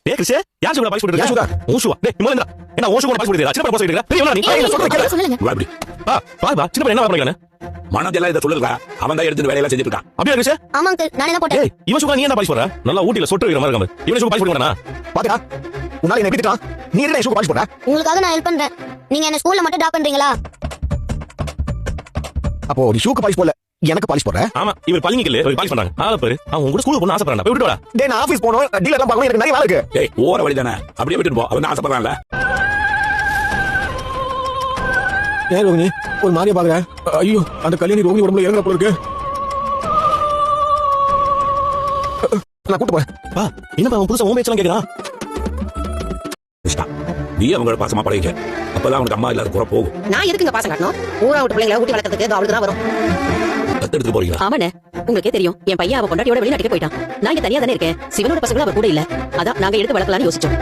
டேய் கிறிஸ் யார் shoe polish போட்டுருக்க ஷூடா ஓ ஷூ டேய் இமோல இந்தா என்ன ஓ ஷூ பாலிஷ் போட்டுருக்க சின்ன பையன் பாலிஷ் போட்டுருக்க டேய் எவ்வளவு நீ ஏய், சொல்லுங்க. வா அப்படி வா சின்ன பையன் என்ன பண்றானே மனதெல்லாம் இதை சொல்லுறா அவன் தான் எடுத்து வேலையெல்லாம் செஞ்சுட்டு இருக்கான். அப்படியே கிறிஸ் ஆமா அங்கிள், நானே தான் போட்டேன். டேய் இவன் ஷூ நீ என்ன பாலிஷ் போடுற நல்லா ஊட்டில சொட்டு வைக்கிற மாதிரி இருக்காம இவன் ஷூ பாலிஷ் போடுறானா பாத்துடா உன்னால என்ன எப்படி நீ என்ன ஷூ பாலிஷ் போடுற? உங்களுக்காக நான் ஹெல்ப் பண்றேன். நீங்க என்ன ஸ்கூல்ல மட்டும் டிராப் பண்றீங்களா? அப்போ நீ ஷூக்கு பாலிஷ் போடல எனக்கு பாலிஷ் போடுற? ஆமா இவர் பழனிக்கல்ல ஒரு பாலிஷ் பண்றாங்க ஆள பாரு அவன் கூட ஸ்கூலுக்கு போன ஆசைப்படுறான் போய் விட்டு வாடா டேய் நான் ஆபீஸ் போறோம் டீலர்லாம் பார்க்கணும் எனக்கு நிறைய வேலை இருக்கு. ஏய் ஓர வழி தானே அப்படியே விட்டுட்டு போ அவன் ஆசைப்படுறான்ல. ஏன் ரோகிணி ஒரு மாதிரியா பாக்குற? ஐயோ அந்த கல்யாணி ரோகிணி உடம்புல இறங்குற போல இருக்கு. நான் கூட்டு போறேன். பா என்னப்பா அவன் புதுசா ஓம் பேச்சலாம் கேக்குறான் கிருஷ்ணா, நீ அவங்களோட பாசமா பழகிக்க அப்பதான் அவனுக்கு அம்மா இல்லாத குறை போகும். நான் எதுக்குங்க பாசம் காட்டணும்? ஊரா விட்டு பிள்ளைங்களை ஊட்டி வளர்க்கறதுக்கு ஏதோ அவளுக்கு தான் வரும். எடுத்துட்டு போறீங்களா? ஆமாண்ணே, உங்களுக்கே தெரியும் என் பையன் அவ கொண்டாட்டியோட வெளிநாட்டுக்கு போயிட்டான். நான் இங்க தனியா தானே இருக்கேன். சிவனோட பசங்களும் அவர் கூட இல்ல. அதான் நாங்க எடுத்து வளர்க்கலாம்னு யோசிச்சோம்.